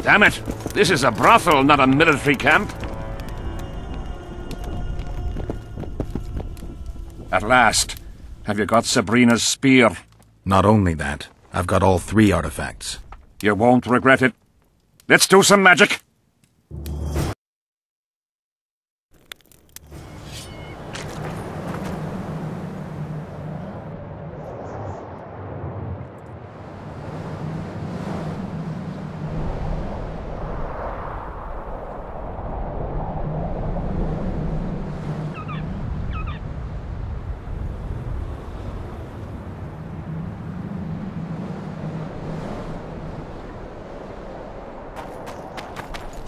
Damn it! This is a brothel, not a military camp. At last. Have you got Sabrina's spear? Not only that, I've got all 3 artifacts. You won't regret it. Let's do some magic!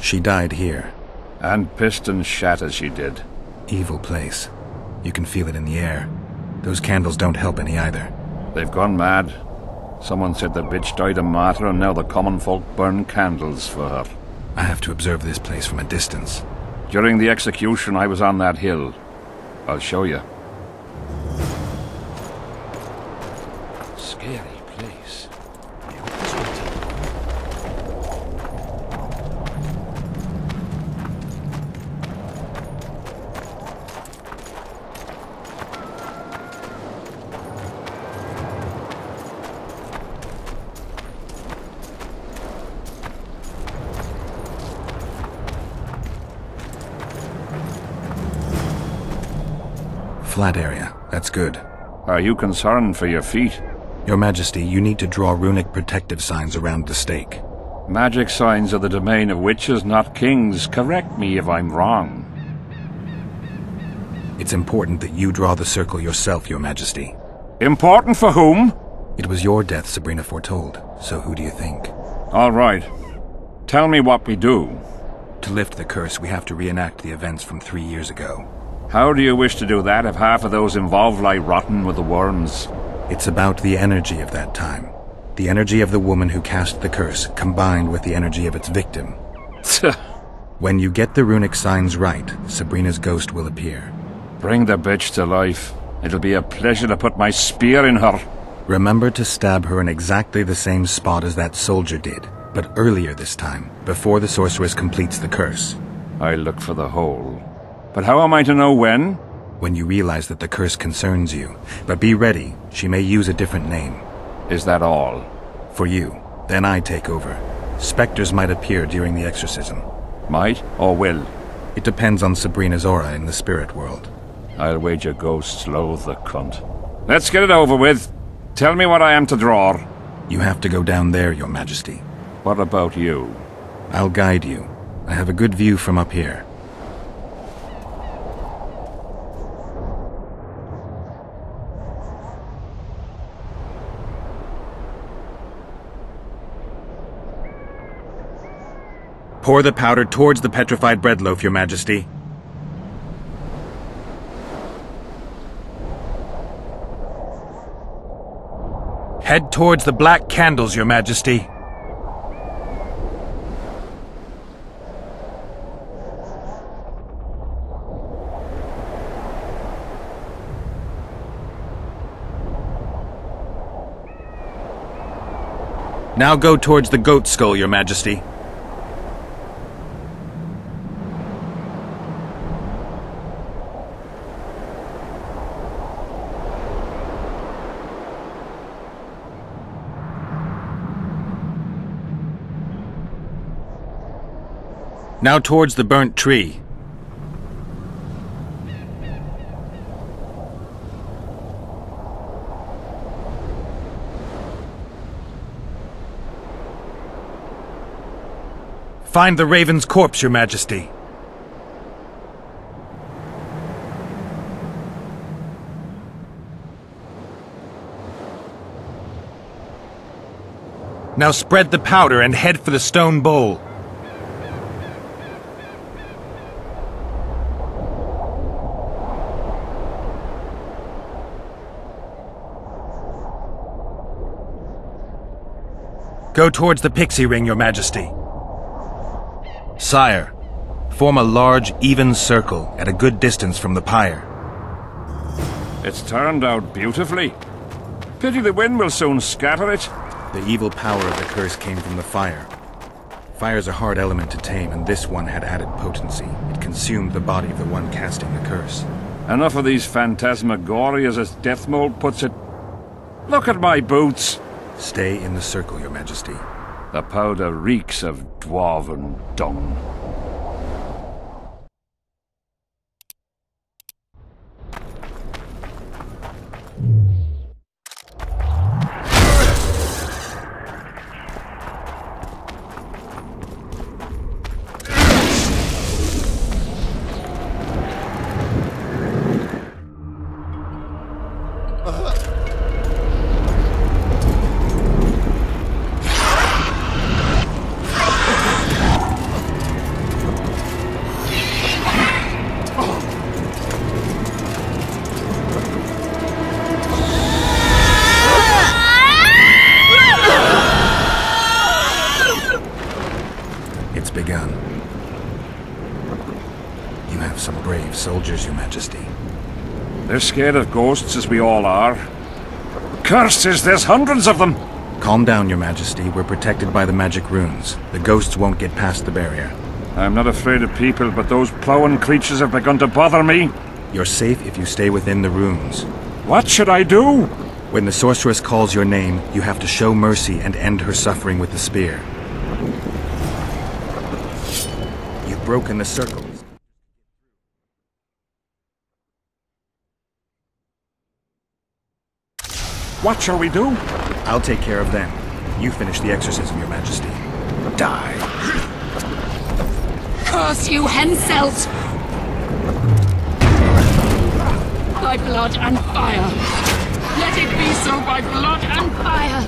She died here. And pissed and shat as she did. Evil place. You can feel it in the air. Those candles don't help any either. They've gone mad. Someone said the bitch died a martyr and now the common folk burn candles for her. I have to observe this place from a distance. During the execution, I was on that hill. I'll show you. Scary place. I hope this will take. Flat area. That's good. Are you concerned for your feet? Your Majesty, you need to draw runic protective signs around the stake. Magic signs are the domain of witches, not kings. Correct me if I'm wrong. It's important that you draw the circle yourself, Your Majesty. Important for whom? It was your death Sabrina foretold, so who do you think? All right. Tell me what we do. To lift the curse, we have to reenact the events from 3 years ago. How do you wish to do that if half of those involved lie rotten with the worms? It's about the energy of that time. The energy of the woman who cast the curse, combined with the energy of its victim. When you get the runic signs right, Sabrina's ghost will appear. Bring the bitch to life. It'll be a pleasure to put my spear in her. Remember to stab her in exactly the same spot as that soldier did, but earlier this time, before the sorceress completes the curse. I look for the hole. But how am I to know when? When you realize that the curse concerns you. But be ready, she may use a different name. Is that all? For you. Then I take over. Spectres might appear during the exorcism. Might or will? It depends on Sabrina's aura in the spirit world. I'll wager ghosts loathe the cunt. Let's get it over with. Tell me what I am to draw. You have to go down there, Your Majesty. What about you? I'll guide you. I have a good view from up here. Pour the powder towards the petrified bread loaf, Your Majesty. Head towards the black candles, Your Majesty. Now go towards the goat skull, Your Majesty. Now towards the burnt tree. Find the raven's corpse, Your Majesty. Now spread the powder and head for the stone bowl. Go towards the pixie ring, Your Majesty. Sire, form a large, even circle at a good distance from the pyre. It's turned out beautifully. Pity the wind will soon scatter it. The evil power of the curse came from the fire. Fire's a hard element to tame, and this one had added potency. It consumed the body of the one casting the curse. Enough of these phantasmagoria, as Deathmold puts it. Look at my boots! Stay in the circle, Your Majesty. The powder reeks of dwarven dung. Begun. You have some brave soldiers, Your Majesty. They're scared of ghosts, as we all are. Curses, there's hundreds of them! Calm down, Your Majesty. We're protected by the magic runes. The ghosts won't get past the barrier. I'm not afraid of people, but those plowing creatures have begun to bother me. You're safe if you stay within the runes. What should I do? When the sorceress calls your name, you have to show mercy and end her suffering with the spear. Broken the circles. What shall we do? I'll take care of them. You finish the exorcism, Your Majesty. Die. Curse you, Henselt! By blood and fire. Let it be so by blood and fire.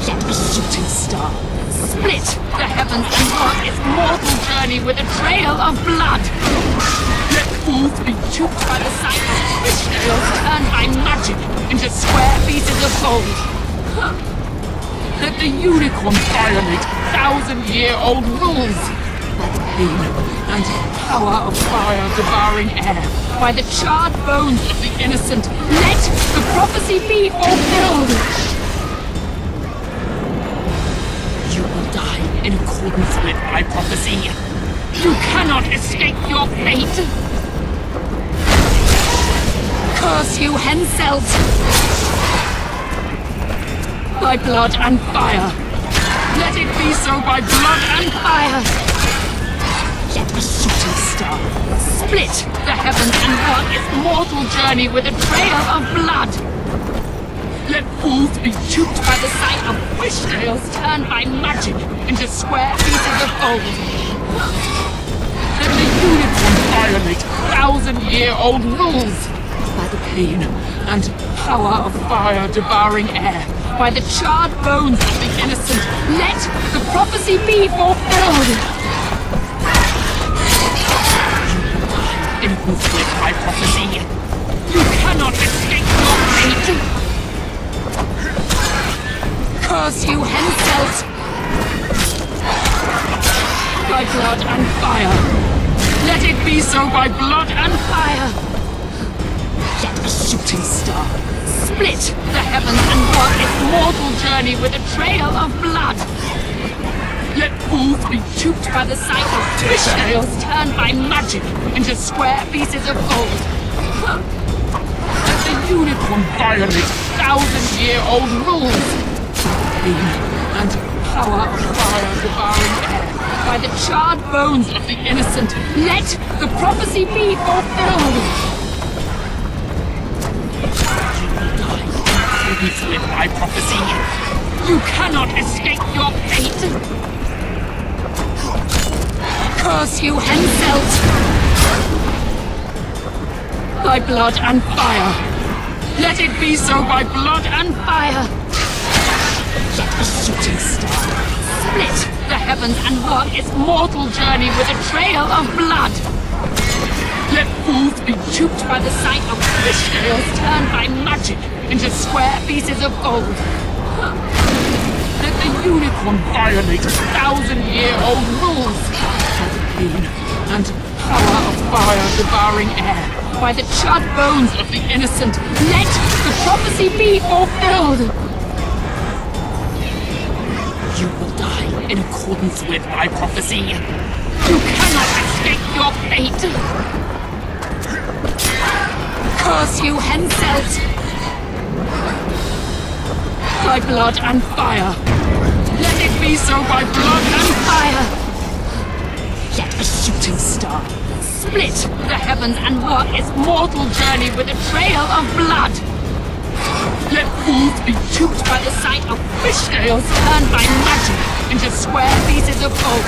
Let the shooting star split the heavens and mark its mortal journey with a trail of blood. Let fools be duped by the sight of fish tails turned by magic into square pieces of gold. Let the unicorn violate 1,000-year-old rules. By the pain and power of fire devouring air, by the charred bones of the innocent, let the prophecy be fulfilled. You will die in accordance with my prophecy. You cannot escape your fate. Curse you, Henselt! By blood and fire. Let it be so by blood and fire. Let the shooting star split the heavens and mark its mortal journey with a trail of blood. Let fools be duped by the sight of fishtails turned by magic into square pieces of gold. Let the unicorn violate 1,000-year-old rules. By the pain and power of fire devouring air, by the charred bones of the innocent, let the prophecy be fulfilled. You will die in accordance with my prophecy. You cannot escape your fate. Curse you, Henselt! By blood and fire. Let it be so by blood and fire. Let the shooting star split the heavens and mark its mortal journey with a trail of blood. Let fools be duped by the sight of fishtails turned by magic into square pieces of gold. Let the unicorn violate 1,000-year-old rules. And power of fire devouring air, by the charred bones of the innocent, let the prophecy be fulfilled. You will die in accordance with my prophecy. You cannot escape your fate. Curse you, Henselt! By blood and fire. Let it be so by blood and fire. Let the shooting star split the heavens and mark its mortal journey with a trail of blood. Let fools be duped by the sight of fishtails turned by magic into square pieces of gold. Let the unicorn violate 1,000-year-old rules. By the pain and power of fire devouring air, by the charred bones of the innocent, let the prophecy be fulfilled. You will die in accordance with my prophecy. You cannot escape your fate. Curse you, Henselt! By blood and fire. Let it be so by blood and fire. Let a shooting star split the heavens and mark its mortal journey with a trail of blood. Let fools be duped by the sight of fish scales turned by magic into square pieces of gold.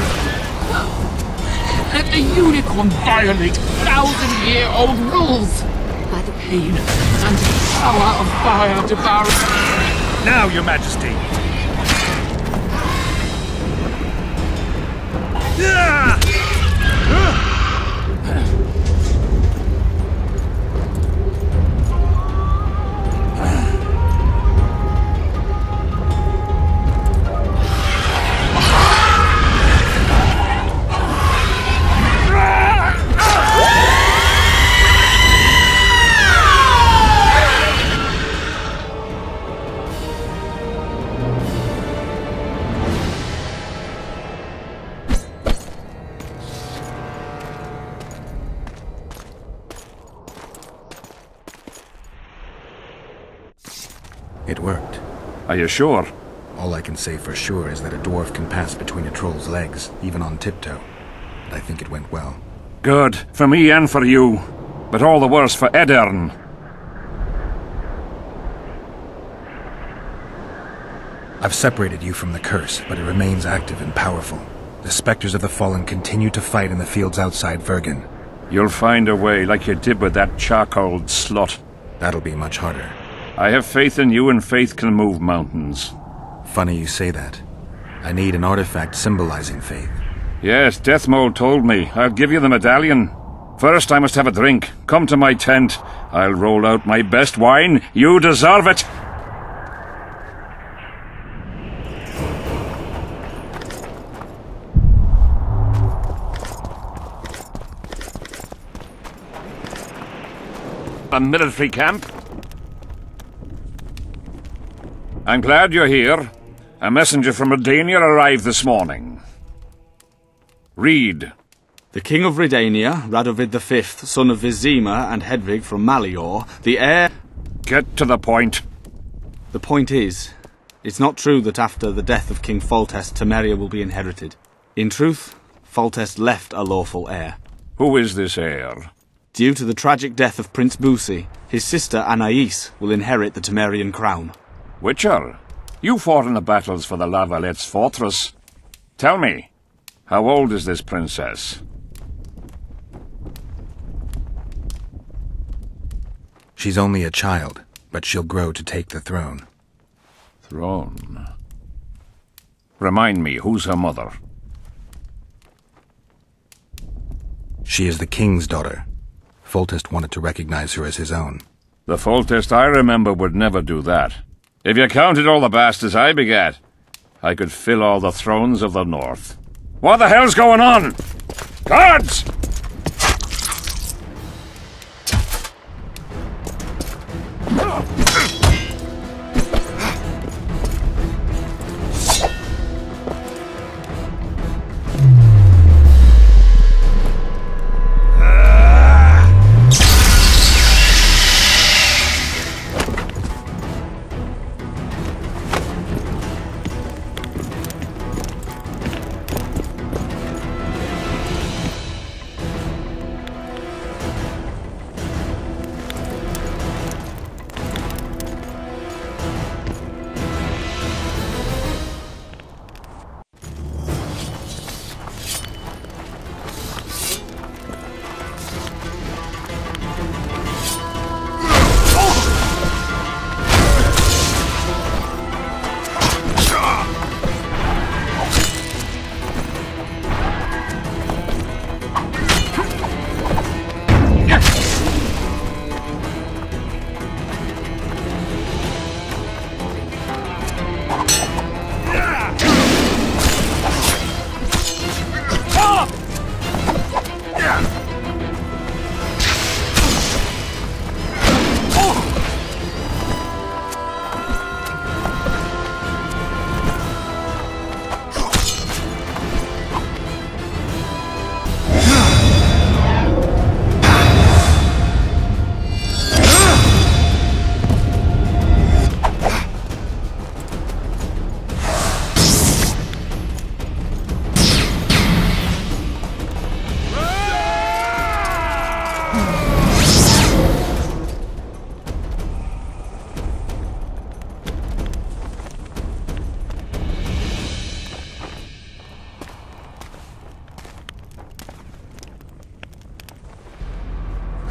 Let the unicorn violate thousand-year-old rules by the pain and power of fire devouring. Now, Your Majesty! It worked. Are you sure? All I can say for sure is that a dwarf can pass between a troll's legs, even on tiptoe. But I think it went well. Good. For me and for you. But all the worse for Edern. I've separated you from the curse, but it remains active and powerful. The specters of the fallen continue to fight in the fields outside Vergen. You'll find a way, like you did with that charcoal slut. That'll be much harder. I have faith in you, and faith can move mountains. Funny you say that. I need an artifact symbolizing faith. Yes, Deathmold told me. I'll give you the medallion. First, I must have a drink. Come to my tent. I'll roll out my best wine. You deserve it! A military camp? I'm glad you're here. A messenger from Redania arrived this morning. Read. The King of Redania, Radovid V, son of Vizima and Hedvig from Malior, the heir... Get to the point. The point is, it's not true that after the death of King Foltest, Temeria will be inherited. In truth, Foltest left a lawful heir. Who is this heir? Due to the tragic death of Prince Busi, his sister Anais will inherit the Temerian crown. Witcher, you fought in the battles for the La Valette's fortress. Tell me, how old is this princess? She's only a child, but she'll grow to take the throne. Throne? Remind me, who's her mother? She is the king's daughter. Foltest wanted to recognize her as his own. The Foltest I remember would never do that. If you counted all the bastards I begat, I could fill all the thrones of the north. What the hell's going on? Guards!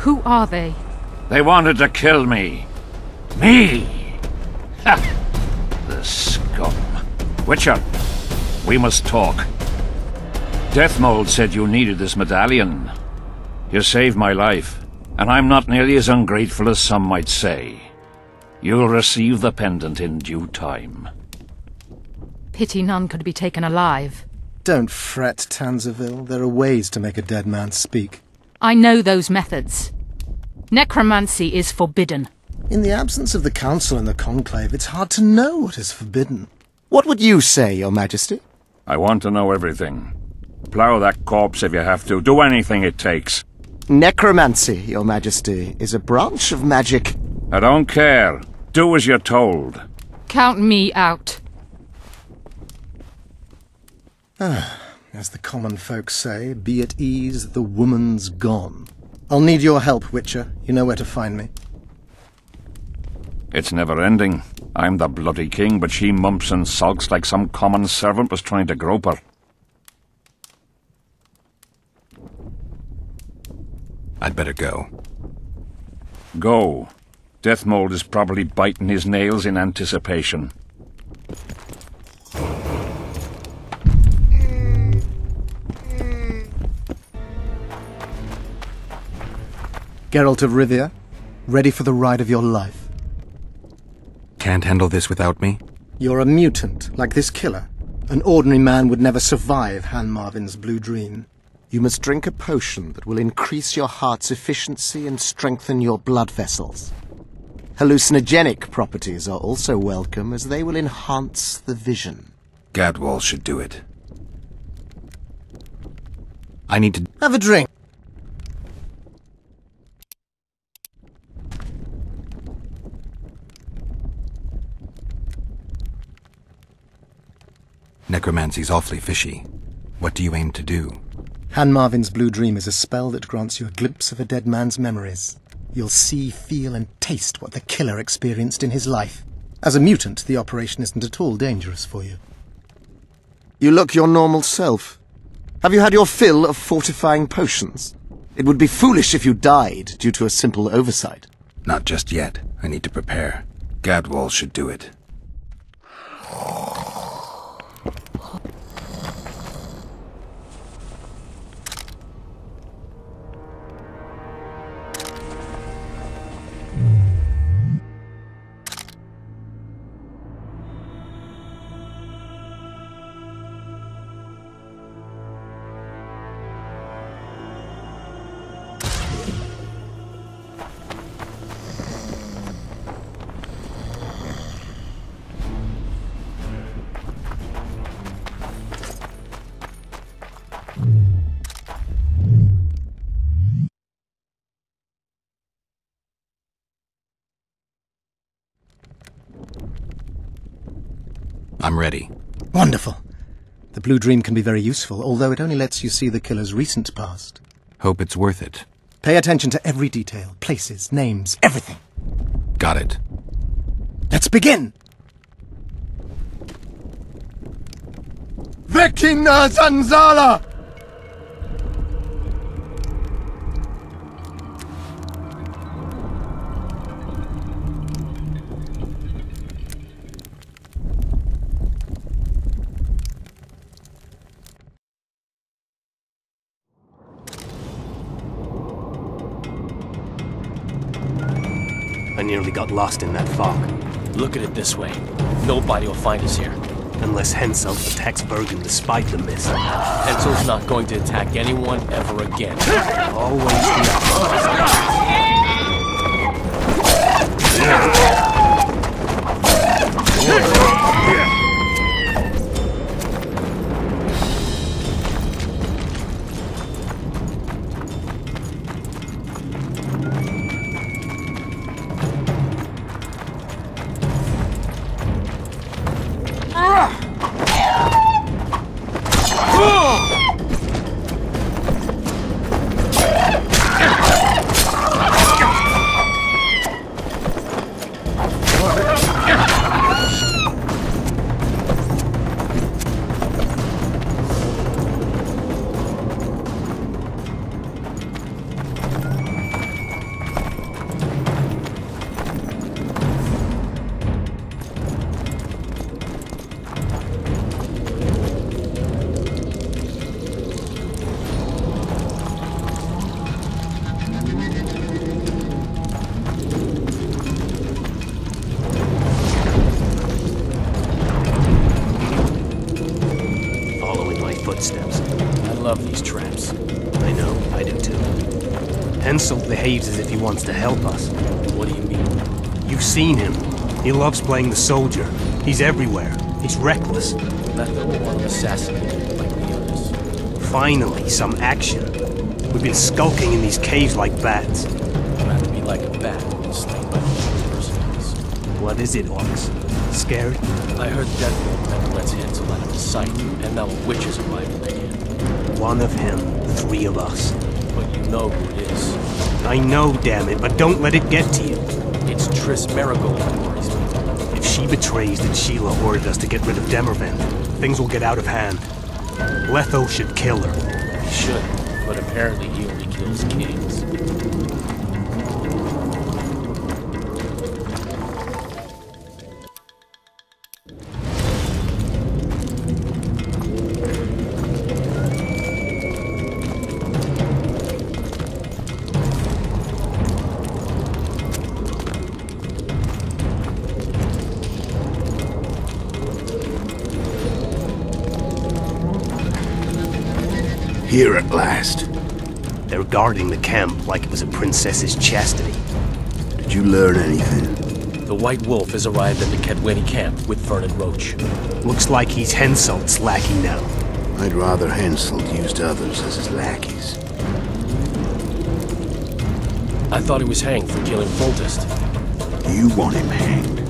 Who are they? They wanted to kill me. Me! Ha! The scum. Witcher, we must talk. Deathmold said you needed this medallion. You saved my life, and I'm not nearly as ungrateful as some might say. You'll receive the pendant in due time. Pity none could be taken alive. Don't fret, Tanzaville. There are ways to make a dead man speak. I know those methods. Necromancy is forbidden. In the absence of the Council and the Conclave, it's hard to know what is forbidden. What would you say, Your Majesty? I want to know everything. Plow that corpse if you have to. Do anything it takes. Necromancy, Your Majesty, is a branch of magic. I don't care. Do as you're told. Count me out. As the common folk say, be at ease, the woman's gone. I'll need your help, Witcher. You know where to find me. It's never ending. I'm the bloody king, but she mumps and sulks like some common servant was trying to grope her. I'd better go. Go. Deathmold is probably biting his nails in anticipation. Geralt of Rivia, ready for the ride of your life. Can't handle this without me? You're a mutant, like this killer. An ordinary man would never survive Han Marvin's blue dream. You must drink a potion that will increase your heart's efficiency and strengthen your blood vessels. Hallucinogenic properties are also welcome, as they will enhance the vision. Gadwall should do it. I need to... Have a drink. Necromancy's awfully fishy. What do you aim to do? Han Marvin's blue dream is a spell that grants you a glimpse of a dead man's memories. You'll see, feel, and taste what the killer experienced in his life. As a mutant, the operation isn't at all dangerous for you. You look your normal self. Have you had your fill of fortifying potions? It would be foolish if you died due to a simple oversight. Not just yet. I need to prepare. Gadwall should do it. I'm ready. Wonderful. The blue dream can be very useful, although it only lets you see the killer's recent past. Hope it's worth it. Pay attention to every detail, places, names, everything. Got it. Let's begin! Vecina Zanzala! I nearly got lost in that fog. Look at it this way. Nobody will find us here. Unless Henselt attacks Bergen despite the mist. Hensel's not going to attack anyone ever again. Always the opposite. love these traps. I know, I do too. Henselt behaves as if he wants to help us. What do you mean? You've seen him. He loves playing the soldier. He's everywhere. He's reckless. Letho will want to assassinate him like the others. Finally, some action. We've been skulking in these caves like bats. I'd rather be like a bat than slain by the mercenaries. What is it, Orcs? Scared? I heard Deathmold never lets Hansel out of his sight, and now a witch has arrived again. One of him, 3 of us. But you know who it is. I know, damn it, but don't let it get to you. It's Triss Marigold that worries me. If she betrays that Sheila ordered us to get rid of Demervent, things will get out of hand. Letho should kill her. He should, but apparently he only kills kings. Here at last. They're guarding the camp like it was a princess's chastity. Did you learn anything? The White Wolf has arrived at the Kedweni camp with Vernon Roach. Looks like he's Henselt's lackey now. I'd rather Henselt used others as his lackeys. I thought he was hanged for killing Foltest. You want him hanged?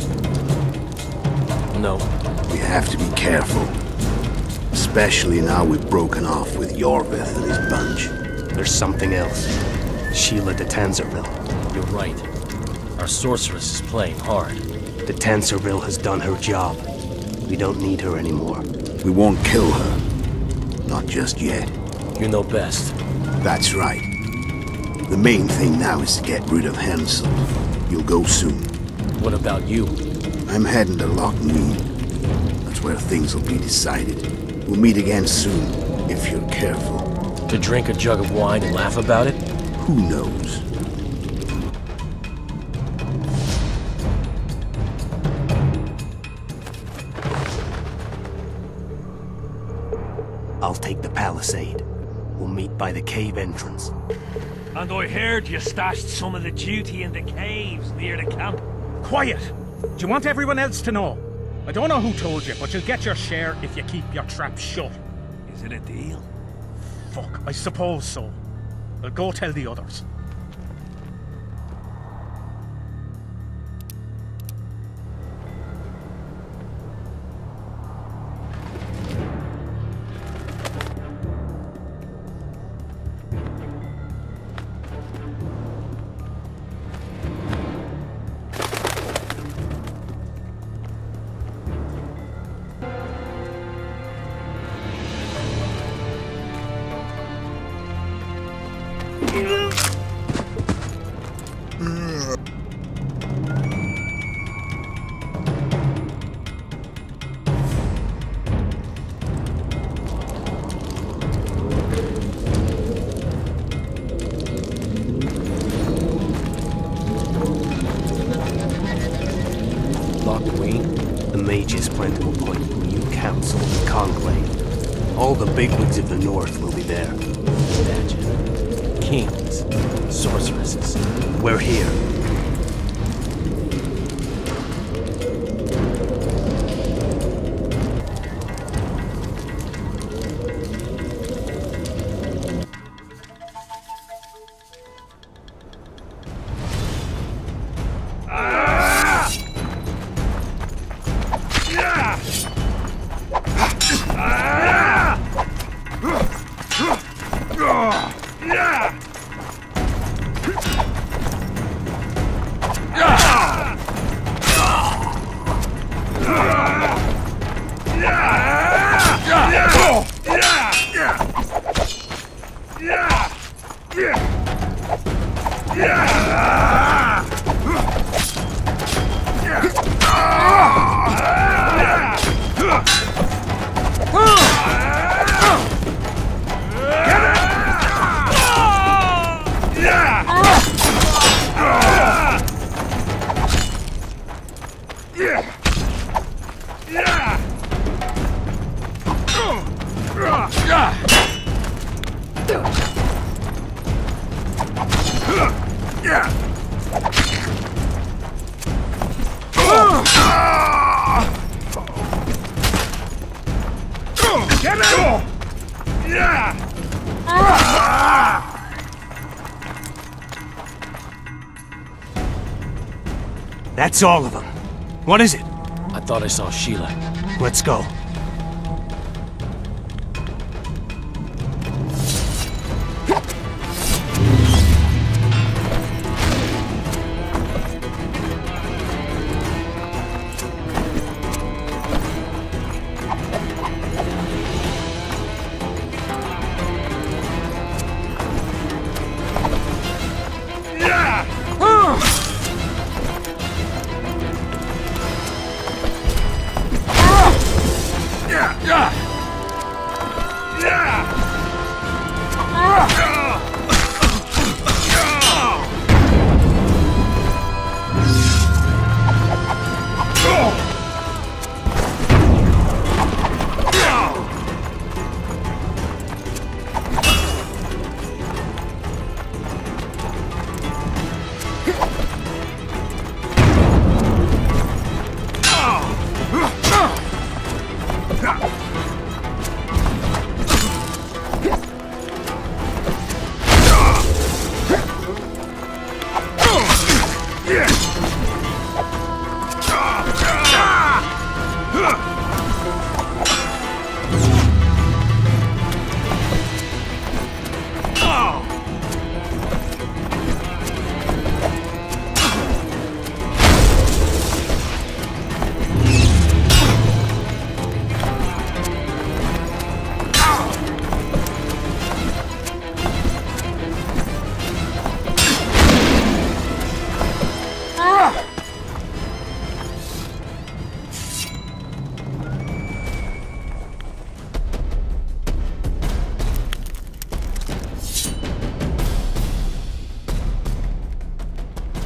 No. We have to be careful. Especially now we've broken off with Yorvith and his bunch. There's something else. Sheila de Tanserville. You're right. Our sorceress is playing hard. De Tanserville has done her job. We don't need her anymore. We won't kill her. Not just yet. You know best. That's right. The main thing now is to get rid of Henselt. You'll go soon. What about you? I'm heading to Lochmead. That's where things will be decided. We'll meet again soon, if you're careful. To drink a jug of wine and laugh about it? Who knows? I'll take the palisade. We'll meet by the cave entrance. And I heard you stashed some of the duty in the caves near the camp. Quiet! Do you want everyone else to know? I don't know who told you, but you'll get your share if you keep your trap shut. Is it a deal? Fuck, I suppose so. I'll go tell the others. The mages plan to appoint a new council and conclave. All the bigwigs of the north will be there. Imagine. Kings. Sorceresses. We're here. Get him! That's all of them. What is it? I thought I saw Sheila. Let's go.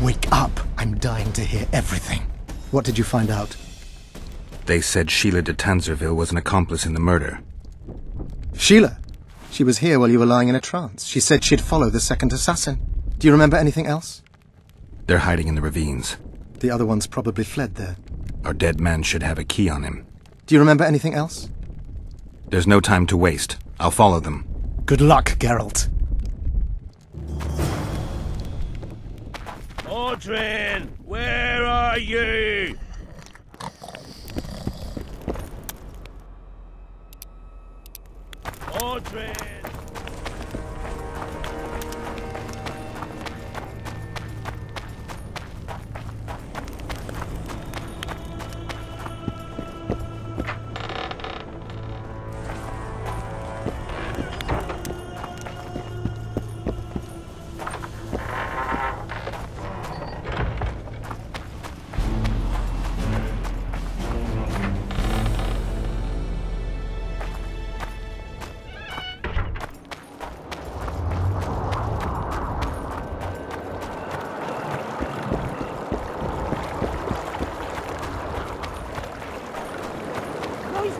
Wake up! I'm dying to hear everything. What did you find out? They said Sheila de Tanzerville was an accomplice in the murder. Sheila? She was here while you were lying in a trance. She said she'd follow the second assassin. Do you remember anything else? They're hiding in the ravines. The other ones probably fled there. Our dead man should have a key on him. Do you remember anything else? There's no time to waste. I'll follow them. Good luck, Geralt. Audrin, where are you? Audrin!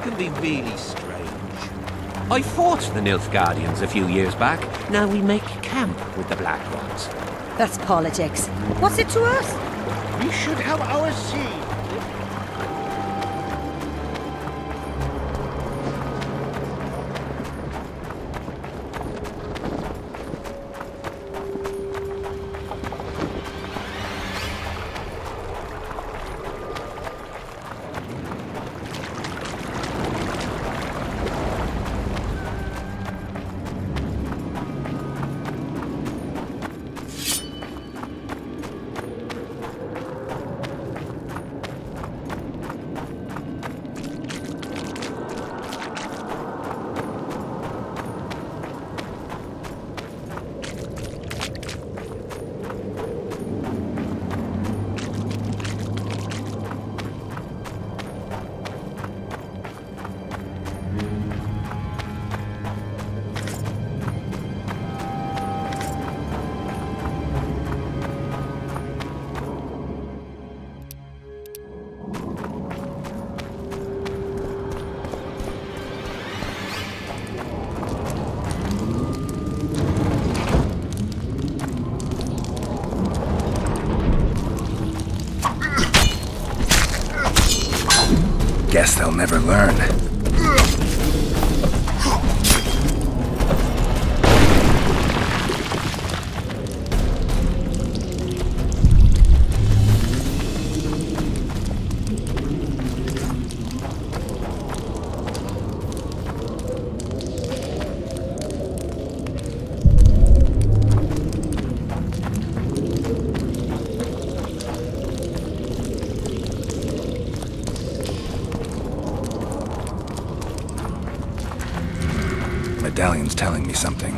Can be really strange. I fought the Nilfgaardians a few years back. Now we make camp with the Black Ones. That's politics. What's it to us? We should have our say. Guess they'll never learn. Medallion's telling me something.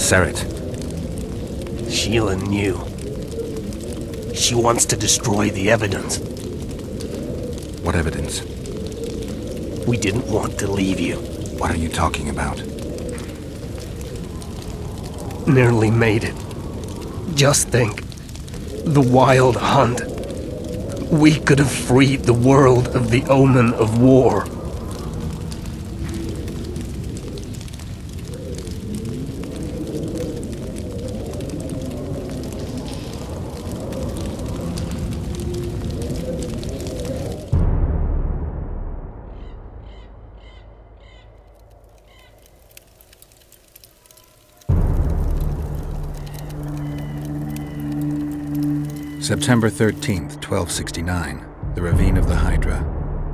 Serret. Sheila knew. She wants to destroy the evidence. What evidence? We didn't want to leave you. What are you talking about? Nearly made it. Just think. The Wild Hunt. We could have freed the world of the omen of war. September 13th, 1269, the Ravine of the Hydra.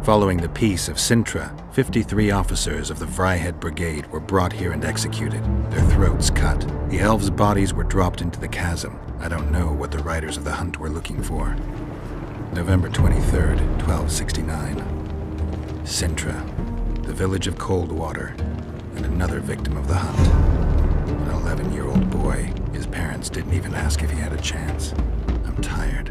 Following the Peace of Sintra, 53 officers of the Fryhead Brigade were brought here and executed, their throats cut. The elves' bodies were dropped into the chasm. I don't know what the riders of the hunt were looking for. November 23rd, 1269. Sintra, the village of Coldwater, and another victim of the hunt. An 11-year-old boy. His parents didn't even ask if he had a chance. I'm tired.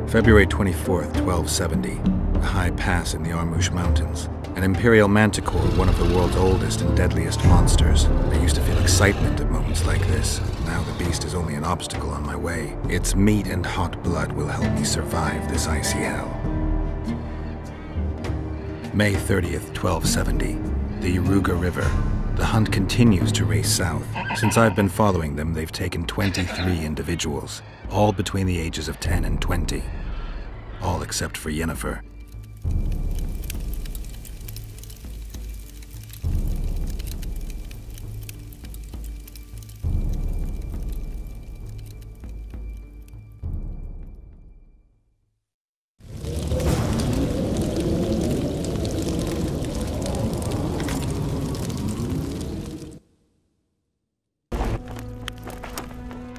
February 24th, 1270. A high pass in the Armouche Mountains. An imperial manticore, one of the world's oldest and deadliest monsters. I used to feel excitement at moments like this. Now the beast is only an obstacle on my way. Its meat and hot blood will help me survive this icy hell. May 30th, 1270. The Yaruga River. The hunt continues to race south. Since I've been following them, they've taken 23 individuals, all between the ages of 10 and 20. All except for Yennefer.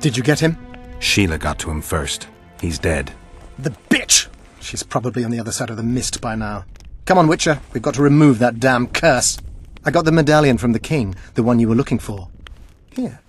Did you get him? Sheila got to him first. He's dead. The bitch! She's probably on the other side of the mist by now. Come on, Witcher. We've got to remove that damn curse. I got the medallion from the king, the one you were looking for. Here.